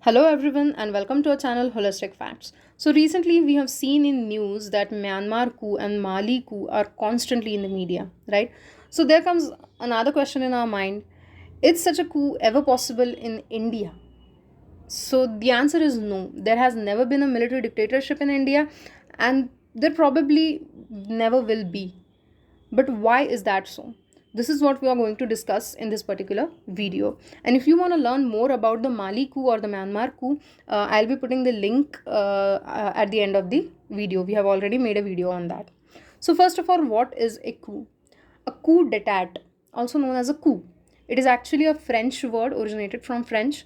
Hello everyone and welcome to our channel Holistic Facts. So recently we have seen in news that Myanmar coup and Mali coup are constantly in the media, right? So there comes another question in our mind. Is such a coup ever possible in India? So the answer is no. There has never been a military dictatorship in India and there probably never will be. But why is that so? This is what we are going to discuss in this particular video. And if you want to learn more about the Mali coup or the Myanmar coup, I'll be putting the link at the end of the video. We have already made a video on that. So first of all, what is a coup? A coup d'etat, also known as a coup. It is actually a French word originated from French.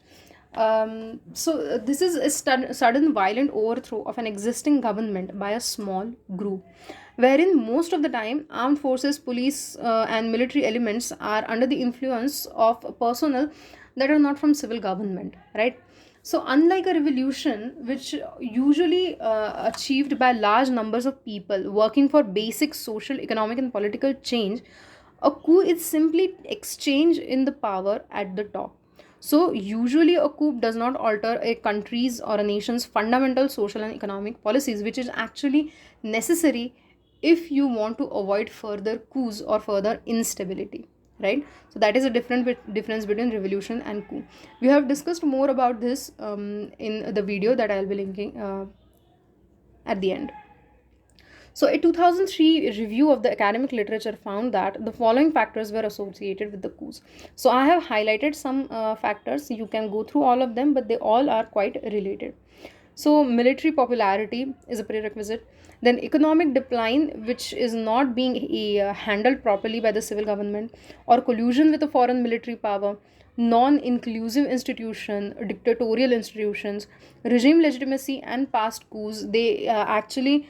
This is a sudden violent overthrow of an existing government by a small group, wherein most of the time armed forces, police, and military elements are under the influence of personnel that are not from civil government, right? So unlike a revolution, which usually achieved by large numbers of people working for basic social, economic, and political change, a coup is simply exchange in the power at the top. So, usually, a coup does not alter a country's or a nation's fundamental social and economic policies, which is actually necessary if you want to avoid further coups or further instability, right? So, that is a difference between revolution and coup. We have discussed more about this in the video that I'll be linking at the end. So, a 2003 review of the academic literature found that the following factors were associated with the coups. So, I have highlighted some factors. You can go through all of them, but they all are quite related. So, military popularity is a prerequisite. Then, economic decline, which is not being handled properly by the civil government, or collusion with a foreign military power, non-inclusive institution, dictatorial institutions, regime legitimacy, and past coups. They actually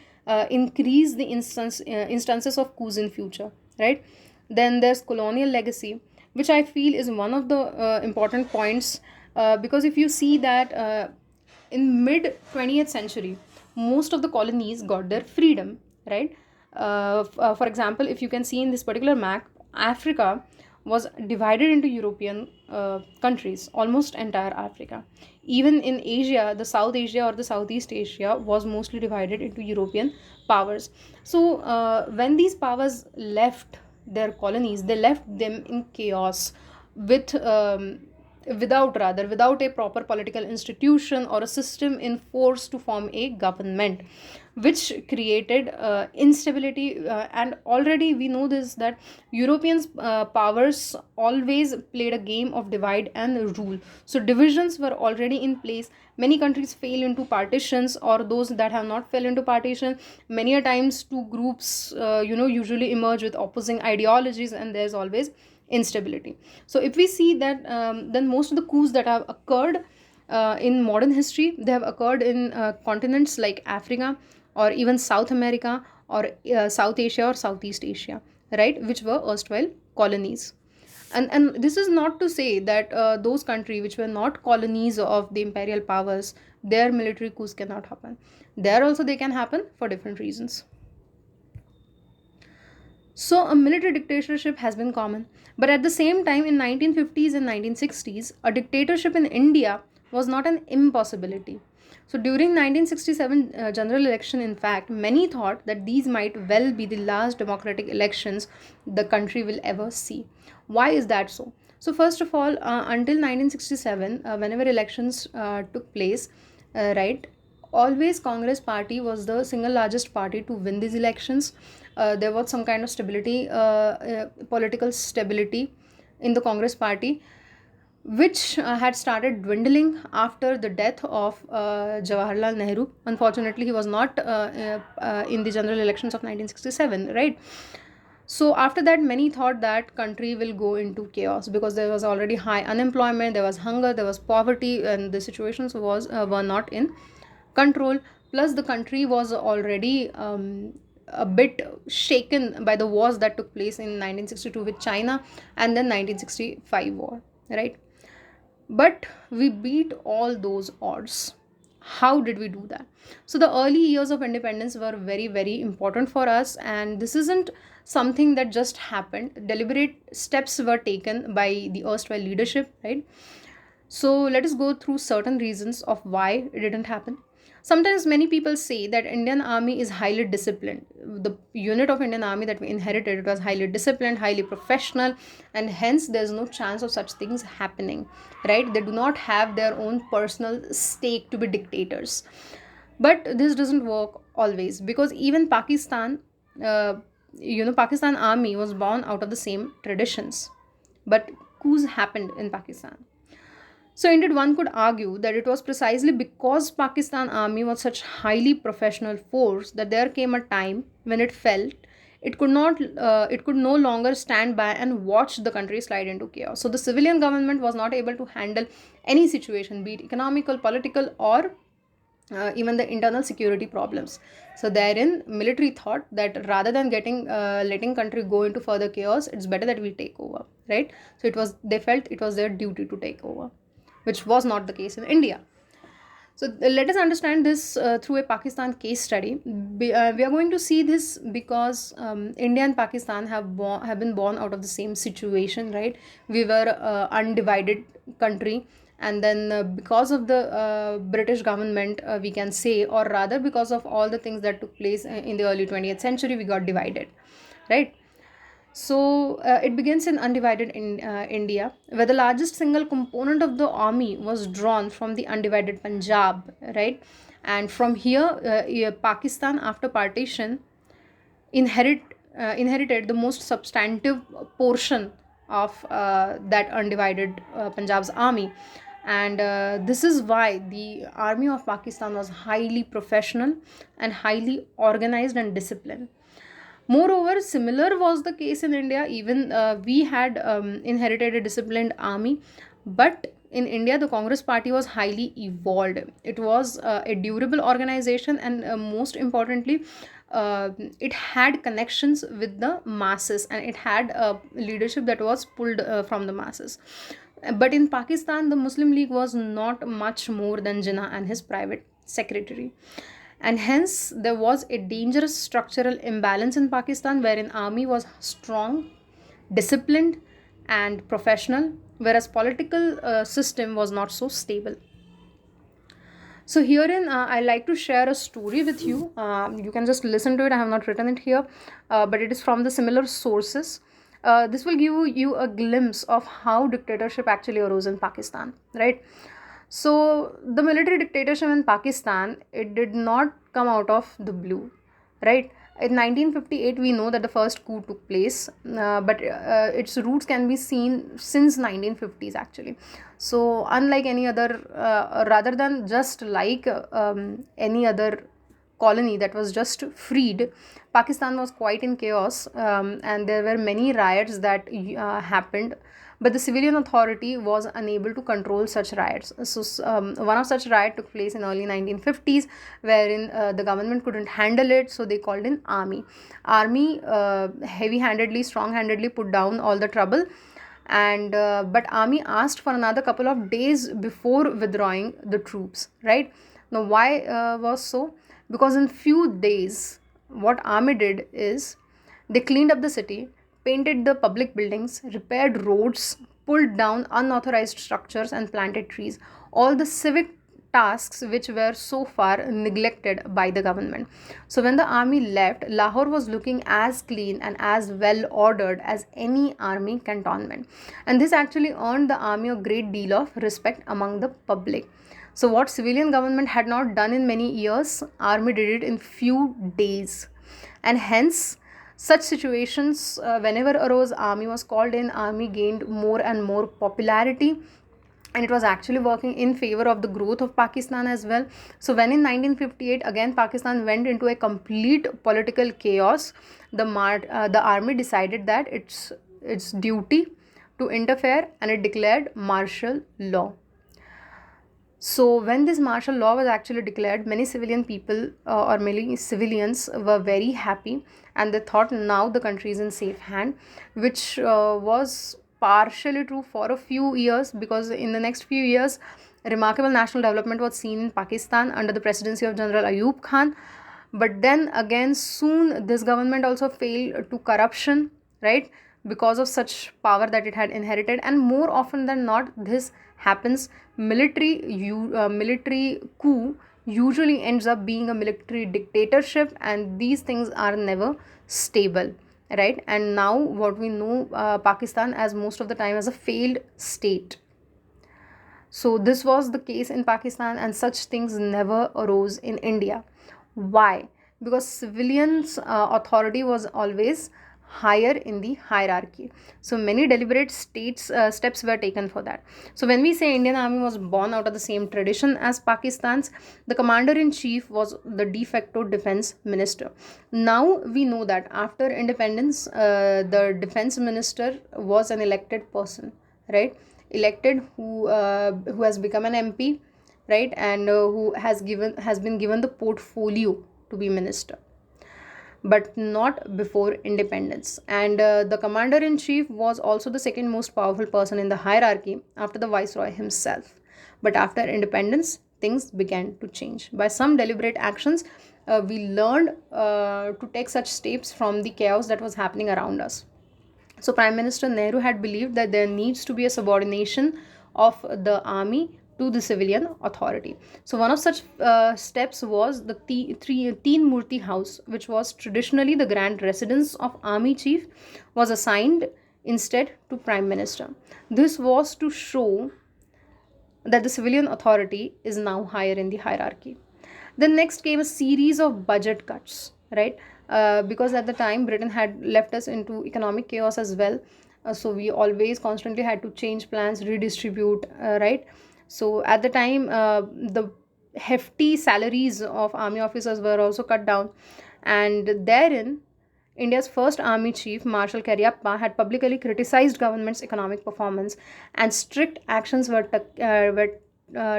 increase the instances of coups in future, right? Then there's colonial legacy, which I feel is one of the important points, because if you see that in mid 20th century most of the colonies got their freedom, right? For example, if you can see in this particular map, Africa was divided into European countries, almost entire Africa. Even in Asia, the South Asia or the Southeast Asia was mostly divided into European powers. So when these powers left their colonies, they left them in chaos with without a proper political institution or a system in force to form a government, which created instability, and already we know this, that Europeans powers always played a game of divide and rule. So divisions were already in place. Many countries fail into partitions, or those that have not fell into partition, many a times two groups usually emerge with opposing ideologies, and there's always instability. So if we see that, then most of the coups that have occurred in modern history, they have occurred in continents like Africa or even South America or South Asia or Southeast Asia, right, which were erstwhile colonies. And this is not to say that those countries which were not colonies of the imperial powers, their military coups cannot happen. There also they can happen for different reasons. So a military dictatorship has been common, but at the same time in 1950s and 1960s, a dictatorship in India was not an impossibility. So during 1967 general election, in fact, many thought that these might well be the last democratic elections the country will ever see. Why is that so? So first of all, until 1967, whenever elections took place, right, always Congress party was the single largest party to win these elections. There was some kind of stability, political stability in the Congress party, which had started dwindling after the death of Jawaharlal Nehru. Unfortunately, he was not in the general elections of 1967, right? So after that, many thought that country will go into chaos because there was already high unemployment, there was hunger, there was poverty, and the situations were not in control. Plus, the country was already a bit shaken by the wars that took place in 1962 with China and then 1965 war, right? But we beat all those odds. How did we do that? So the early years of independence were very, very important for us, and this isn't something that just happened. Deliberate steps were taken by the erstwhile leadership, right? So let us go through certain reasons of why it didn't happen. Sometimes many people say that Indian army is highly disciplined. The unit of Indian army that we inherited, it was highly disciplined, highly professional, and hence there's no chance of such things happening, right? They do not have their own personal stake to be dictators. But this doesn't work always, because even Pakistan, uh, Pakistan army was born out of the same traditions, but coups happened in Pakistan. So indeed, one could argue that it was precisely because Pakistan army was such highly professional force that there came a time when it felt it could no longer stand by and watch the country slide into chaos. So the civilian government was not able to handle any situation, be it economical, political, or even the internal security problems. So therein, military thought that rather than getting letting country go into further chaos, it's better that we take over, right? So they felt it was their duty to take over, which was not the case in India. So let us understand this through a Pakistan case study. We are going to see this because India and Pakistan have been born out of the same situation, right? We were undivided country, and then because of the British government, we can say, or rather because of all the things that took place in the early 20th century, we got divided, right? So it begins in undivided India, where the largest single component of the army was drawn from the undivided Punjab, right? And from here, Pakistan, after partition, inherit inherited the most substantive portion of that undivided Punjab's army. And this is why the army of Pakistan was highly professional and highly organized and disciplined. Moreover, similar was the case in India. Even we had inherited a disciplined army, but in India, the Congress party was highly evolved. It was a durable organization, and most importantly, it had connections with the masses, and it had a leadership that was pulled from the masses. But in Pakistan, the Muslim League was not much more than Jinnah and his private secretary, and hence there was a dangerous structural imbalance in Pakistan, wherein army was strong, disciplined, and professional, whereas political system was not so stable. So herein, I like to share a story with you. You can just listen to it. I have not written it here, but it is from the similar sources. This will give you a glimpse of how dictatorship actually arose in Pakistan, right? So the military dictatorship in Pakistan, it did not come out of the blue, right? In 1958, we know that the first coup took place, but its roots can be seen since 1950s actually. So unlike any other, rather than just like any other colony that was just freed, Pakistan was quite in chaos, and there were many riots that happened, but the civilian authority was unable to control such riots. So one of such riot took place in early 1950s, wherein the government couldn't handle it, so they called in army heavy-handedly, strong-handedly put down all the trouble. And but army asked for another couple of days before withdrawing the troops, right? Now why was so? Because in few days, what army did is they cleaned up the city, painted the public buildings, repaired roads, pulled down unauthorized structures, and planted trees. All the civic tasks which were so far neglected by the government. So when the army left, Lahore was looking as clean and as well ordered as any army cantonment. And this actually earned the army a great deal of respect among the public. So what civilian government had not done in many years, army did it in few days. And hence, such situations, whenever arose, army was called in, army gained more and more popularity, and it was actually working in favor of the growth of Pakistan as well. So when in 1958 again Pakistan went into a complete political chaos, the army decided that its duty to interfere, and it declared martial law. So when this martial law was actually declared, many civilian people or many civilians were very happy, and they thought now the country is in safe hand, which was partially true for a few years, because in the next few years remarkable national development was seen in Pakistan under the presidency of General Ayub Khan. But then again soon this government also failed to corruption, right? because of such power that it had inherited. And more often than not, this happens. Military coup usually ends up being a military dictatorship, and these things are never stable, right? And now what we know, Pakistan as most of the time as a failed state. So this was the case in Pakistan, and such things never arose in India. Why? Because civilians' authority was always higher in the hierarchy. So many deliberate steps were taken for that. So when we say Indian Army was born out of the same tradition as Pakistan's, the commander in chief was the de facto defense minister. Now we know that after independence, the defense minister was an elected person, right? Elected, who has become an MP, right? And who has been given the portfolio to be minister, but not before independence. And the commander in chief was also the second most powerful person in the hierarchy after the viceroy himself. But after independence, things began to change. By some deliberate actions, we learned to take such steps from the chaos that was happening around us. So Prime Minister Nehru had believed that there needs to be a subordination of the army to the civilian authority. So one of such steps was the Teen Murti House, which was traditionally the grand residence of army chief, was assigned instead to Prime Minister. This was to show that the civilian authority is now higher in the hierarchy. Then next came a series of budget cuts, right? Because at the time Britain had left us into economic chaos as well. So we always constantly had to change plans, redistribute, right? So at the time, the hefty salaries of army officers were also cut down. And therein, India's first army chief, Marshal Cariappa, had publicly criticized government's economic performance, and strict actions were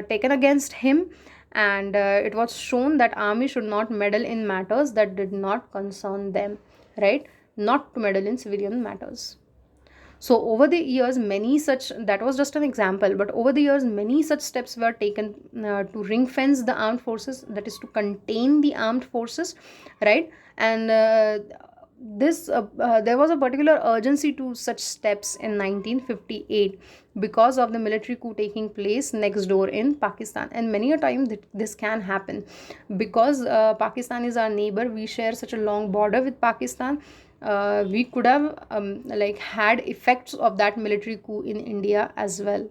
taken against him. And it was shown that army should not meddle in matters that did not concern them, right? Not to meddle in civilian matters. So over the years, many such, that was just an example, but over the years, many such steps were taken to ring fence the armed forces, that is to contain the armed forces, right? And there was a particular urgency to such steps in 1958 because of the military coup taking place next door in Pakistan. And many a time this can happen because Pakistan is our neighbor. We share such a long border with Pakistan. We could have had effects of that military coup in India as well,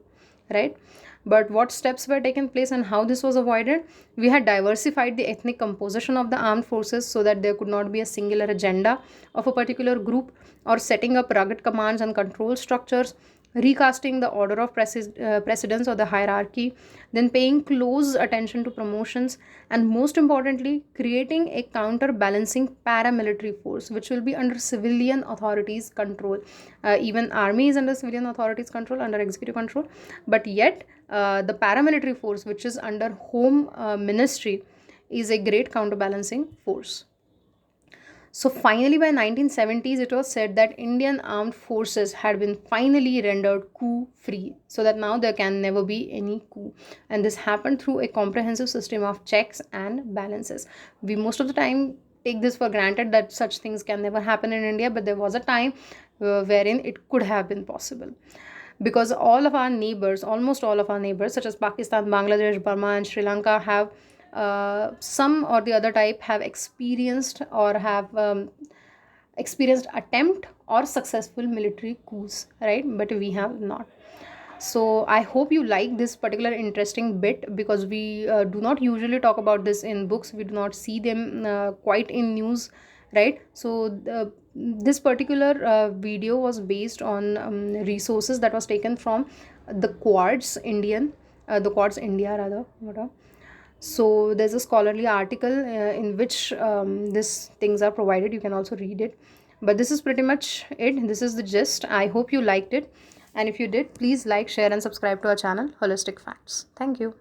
right? But what steps were taken place and how this was avoided? We had diversified the ethnic composition of the armed forces so that there could not be a singular agenda of a particular group, or setting up rugged commands and control structures, recasting the order of precedence or the hierarchy, then paying close attention to promotions, and most importantly, creating a counterbalancing paramilitary force which will be under civilian authorities' control. Even army is under civilian authorities' control, under executive control, but yet the paramilitary force, which is under home ministry, is a great counterbalancing force. So finally, by 1970s, it was said that Indian armed forces had been finally rendered coup-free, so that now there can never be any coup. And this happened through a comprehensive system of checks and balances. We most of the time take this for granted that such things can never happen in India, but there was a time wherein it could have been possible. Because all of our neighbors, almost all of our neighbors, such as Pakistan, Bangladesh, Burma, and Sri Lanka, have some or the other type have experienced or have experienced attempt or successful military coups, right? But we have not. So I hope you like this particular interesting bit, because we do not usually talk about this in books. We do not see them quite in news, right? So this particular video was based on resources that was taken from the Quads India rather, whatever. So there's a scholarly article in which these things are provided. You can also read it. But this is pretty much it. This is the gist. I hope you liked it. And if you did, please like, share, and subscribe to our channel, Holistic Facts. Thank you.